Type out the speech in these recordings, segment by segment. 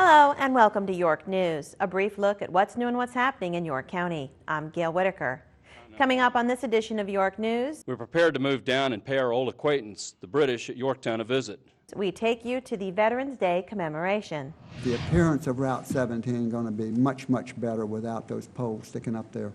Hello and welcome to York News, a brief look at what's new and what's happening in York County. I'm Gail Whitaker. Coming up on this edition of York News, we're prepared to move down and pay our old acquaintance, the British, at Yorktown a visit. We take you to the Veterans Day commemoration. The appearance of Route 17 is going to be much, much better without those poles sticking up there.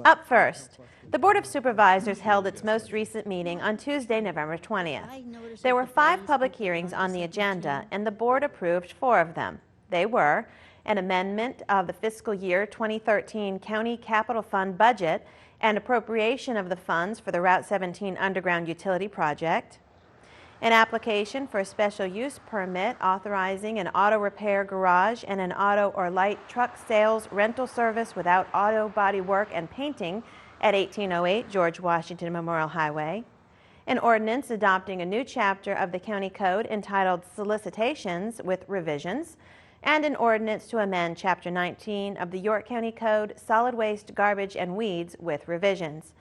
Up first, the Board of Supervisors held its most recent meeting on Tuesday, November 20th. There were 5 public hearings on the agenda, and the board approved 4 of them. They were an amendment of the fiscal year 2013 County Capital Fund budget and appropriation of the funds for the Route 17 Underground Utility Project, an application for a special use permit authorizing an auto repair garage and an auto or light truck sales rental service without auto body work and painting at 1808 George Washington Memorial Highway, an ordinance adopting a new chapter of the County Code entitled Solicitations with Revisions, and an ordinance to amend Chapter 19 of the York County Code, Solid Waste, Garbage, and Weeds with revisions.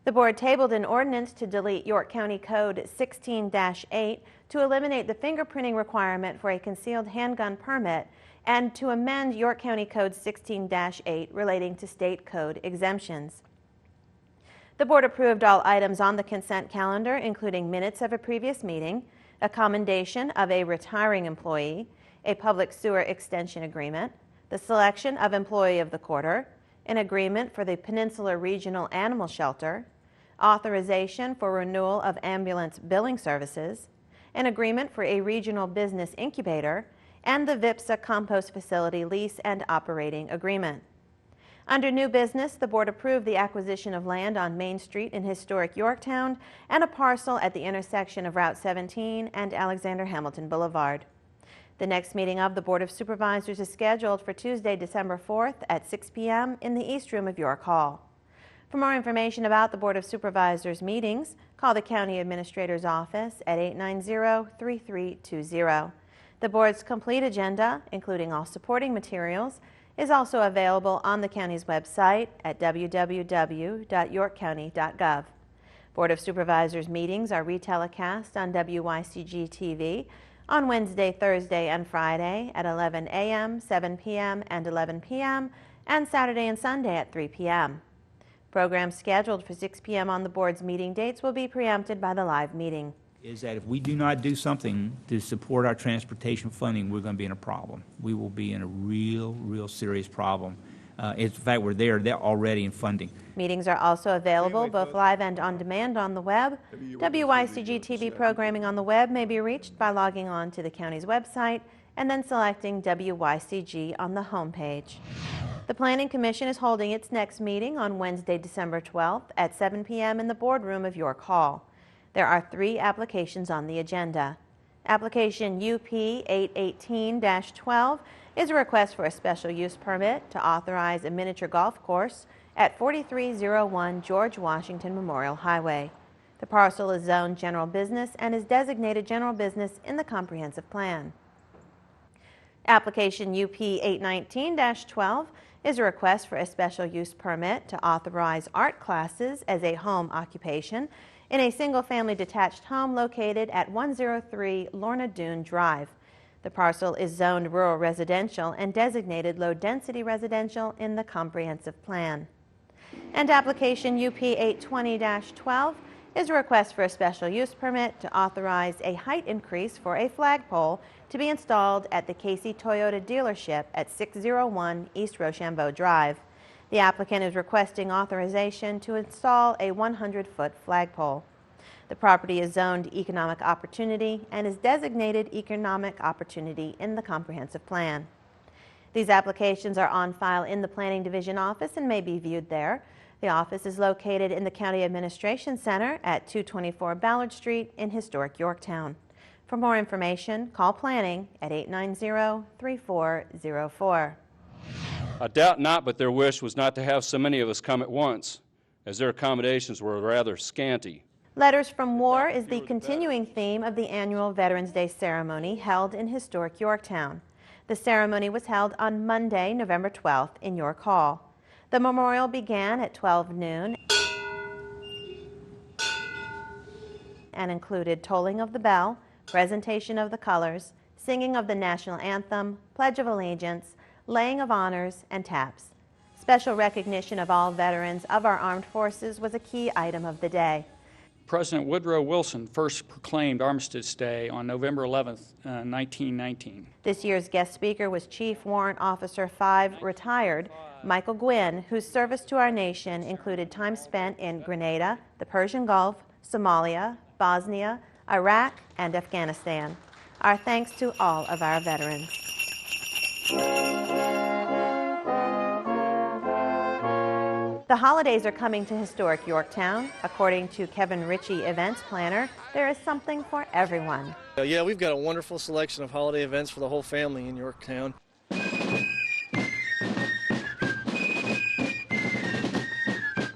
The board tabled an ordinance to delete York County Code 16-8 to eliminate the fingerprinting requirement for a concealed handgun permit and to amend York County Code 16-8 relating to state code exemptions. The board approved all items on the consent calendar, including minutes of a previous meeting, a commendation of a retiring employee, a public sewer extension agreement, the selection of Employee of the Quarter, an agreement for the Peninsula Regional Animal Shelter, authorization for renewal of ambulance billing services, an agreement for a regional business incubator, and the VIPSA compost facility lease and operating agreement. Under new business, the board approved the acquisition of land on Main Street in historic Yorktown and a parcel at the intersection of Route 17 and Alexander Hamilton Boulevard. The next meeting of the Board of Supervisors is scheduled for Tuesday, December 4th at 6 p.m. in the East Room of York Hall. For more information about the Board of Supervisors meetings, call the County Administrator's Office at 890-3320. The Board's complete agenda, including all supporting materials, is also available on the county's website at www.yorkcounty.gov. Board of Supervisors meetings are retelecast on WYCG TV on Wednesday, Thursday, and Friday at 11 a.m., 7 p.m., and 11 p.m., and Saturday and Sunday at 3 p.m. Programs scheduled for 6 p.m. on the board's meeting dates will be preempted by the live meeting. Is that if we do not do something to support our transportation funding, we're going to be in a problem. We will be in a real serious problem. In fact, they're already in funding. Meetings are also available both live and on demand on the web. WYCG TV programming on the web may be reached by logging on to the county's website and then selecting WYCG on the homepage. The Planning Commission is holding its next meeting on Wednesday, December 12th at 7 p.m. in the boardroom of York Hall. There are 3 applications on the agenda. Application UP 818-12 is a request for a special use permit to authorize a miniature golf course at 4301 George Washington Memorial Highway. The parcel is zoned general business and is designated general business in the comprehensive plan. Application UP 819-12 is a request for a special use permit to authorize art classes as a home occupation in a single-family detached home located at 103 Lorna Doone Drive. The parcel is zoned rural residential and designated low-density residential in the comprehensive plan. And application UP 820-12 is a request for a special use permit to authorize a height increase for a flagpole to be installed at the Casey Toyota dealership at 601 East Rochambeau Drive. The applicant is requesting authorization to install a 100-foot flagpole. The property is zoned economic opportunity and is designated economic opportunity in the comprehensive plan. These applications are on file in the Planning Division office and may be viewed there. The office is located in the County Administration Center at 224 Ballard Street in historic Yorktown. For more information, call Planning at 890-3404. I doubt not, but their wish was not to have so many of us come at once, as their accommodations were rather scanty. Letters from War is the continuing theme of the annual Veterans Day ceremony held in historic Yorktown. The ceremony was held on Monday, November 12th in York Hall. The memorial began at 12 noon and included tolling of the bell, presentation of the colors, singing of the national anthem, Pledge of Allegiance, laying of honors, and taps. Special recognition of all veterans of our armed forces was a key item of the day. President Woodrow Wilson first proclaimed Armistice Day on November 11th, 1919. This year's guest speaker was Chief Warrant Officer 5, retired, Michael Gwynn, whose service to our nation included time spent in Grenada, the Persian Gulf, Somalia, Bosnia, Iraq, and Afghanistan. Our thanks to all of our veterans. The holidays are coming to historic Yorktown. According to Kevin Ritchie, events planner, there is something for everyone. Yeah, we've got a wonderful selection of holiday events for the whole family in Yorktown.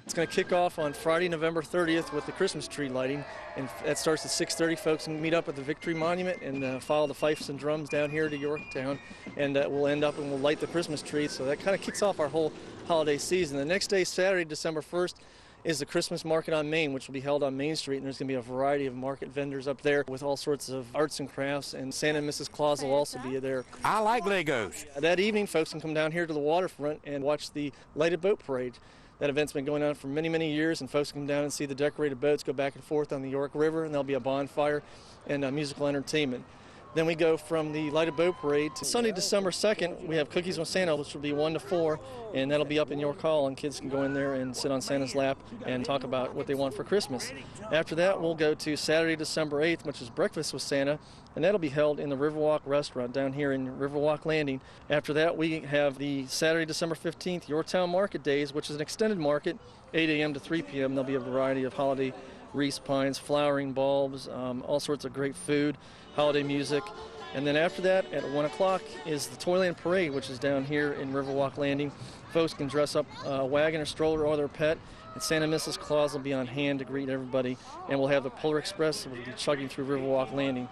It's going to kick off on Friday, November 30th with the Christmas tree lighting, and that starts at 6:30. Folks can meet up at the Victory Monument and follow the fifes and drums down here to Yorktown, and we'll end up and we'll light the Christmas tree. So that kind of kicks off our whole holiday season. The next day, Saturday, December 1st, is the Christmas market on Main, which will be held on Main Street, and there's going to be a variety of market vendors up there with all sorts of arts and crafts, and Santa and Mrs. Claus will also be there. I like Legos. That evening, folks can come down here to the waterfront and watch the lighted boat parade. That event's been going on for many, many years, and folks come down and see the decorated boats go back and forth on the York River, and there'll be a bonfire and musical entertainment. Then we go from the lighted boat parade to Sunday, December 2nd. We have Cookies with Santa, which will be 1 to 4, and that'll be up in York Hall, and kids can go in there and sit on Santa's lap and talk about what they want for Christmas. After that, we'll go to Saturday, December 8th, which is Breakfast with Santa, and that'll be held in the Riverwalk restaurant down here in Riverwalk Landing. After that, we have the Saturday, December 15th, Yorktown Market Days, which is an extended market, 8 a.m. to 3 p.m. There'll be a variety of holiday wreaths, pines, flowering bulbs, all sorts of great food, holiday music. And then after that, at 1 o'clock, is the Toyland Parade, which is down here in Riverwalk Landing. Folks can dress up a wagon or stroller or their pet, and Santa and Mrs. Claus will be on hand to greet everybody. And we'll have the Polar Express, which will be chugging through Riverwalk Landing.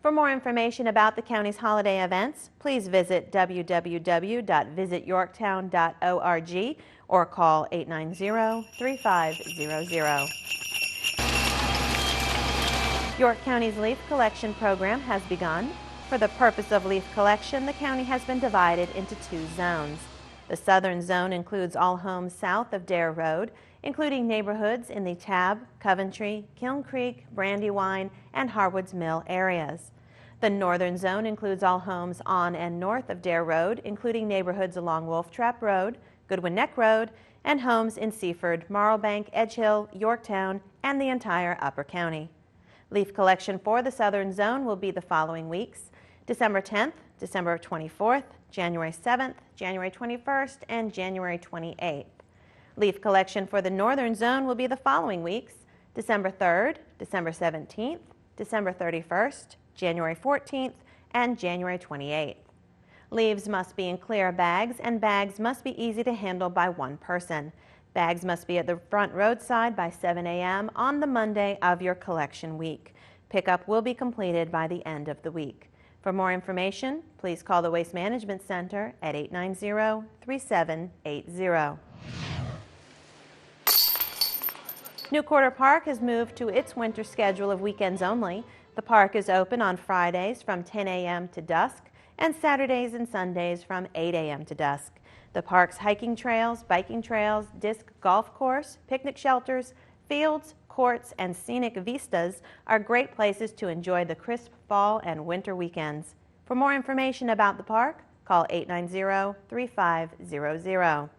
For more information about the county's holiday events, please visit www.visityorktown.org or call 890-3500. York County's leaf collection program has begun. For the purpose of leaf collection, the county has been divided into 2 zones. The southern zone includes all homes south of Dare Road, including neighborhoods in the Tabb, Coventry, Kiln Creek, Brandywine, and Harwood's Mill areas. The northern zone includes all homes on and north of Dare Road, including neighborhoods along Wolf Trap Road, Goodwin Neck Road, and homes in Seaford, Marlbank, Edge Hill, Yorktown, and the entire Upper County. Leaf collection for the southern zone will be the following weeks: December 10th, December 24th, January 7th, January 21st, and January 28th. Leaf collection for the northern zone will be the following weeks: December 3rd, December 17th, December 31st, January 14th, and January 28th. Leaves must be in clear bags, and bags must be easy to handle by one person. Bags must be at the front roadside by 7 a.m. on the Monday of your collection week. Pickup will be completed by the end of the week. For more information, please call the Waste Management Center at 890-3780. New Quarter Park has moved to its winter schedule of weekends only. The park is open on Fridays from 10 a.m. to dusk and Saturdays and Sundays from 8 a.m. to dusk. The park's hiking trails, biking trails, disc golf course, picnic shelters, fields, courts, and scenic vistas are great places to enjoy the crisp fall and winter weekends. For more information about the park, call 890-3500.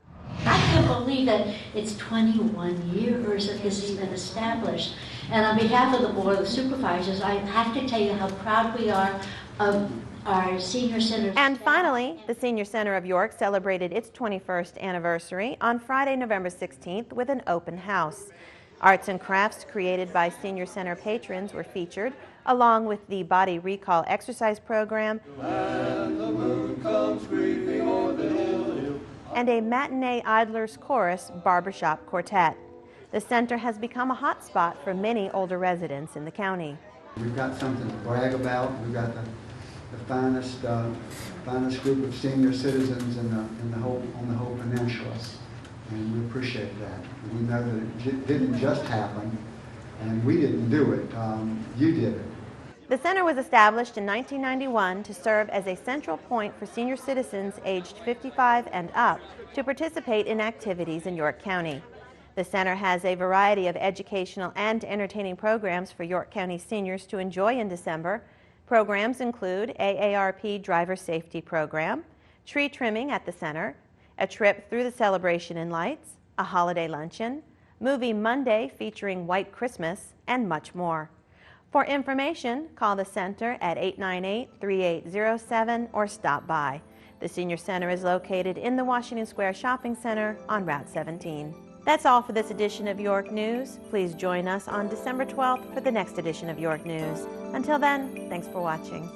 I can't believe that it's 21 years that this has been established. And on behalf of the Board of Supervisors, I have to tell you how proud we are of our senior center. And finally, the Senior Center of York celebrated its 21st anniversary on Friday, November 16th with an open house. Arts and crafts created by Senior Center patrons were featured, along with the Body Recall exercise program and a matinee idlers chorus barbershop quartet. The center has become a hot spot for many older residents in the county. We've got something to brag about. We've got the finest group of senior citizens on the whole peninsula, and we appreciate that. We know that it didn't just happen, and we didn't do it. You did it. The center was established in 1991 to serve as a central point for senior citizens aged 55 and up to participate in activities in York County. The center has a variety of educational and entertaining programs for York County seniors to enjoy in December. Programs include AARP Driver Safety Program, tree trimming at the center, a trip through the celebration in lights, a holiday luncheon, Movie Monday featuring White Christmas, and much more. For information, call the center at 898-3807 or stop by. The Senior Center is located in the Washington Square Shopping Center on Route 17. That's all for this edition of York News. Please join us on December 12th for the next edition of York News. Until then, thanks for watching.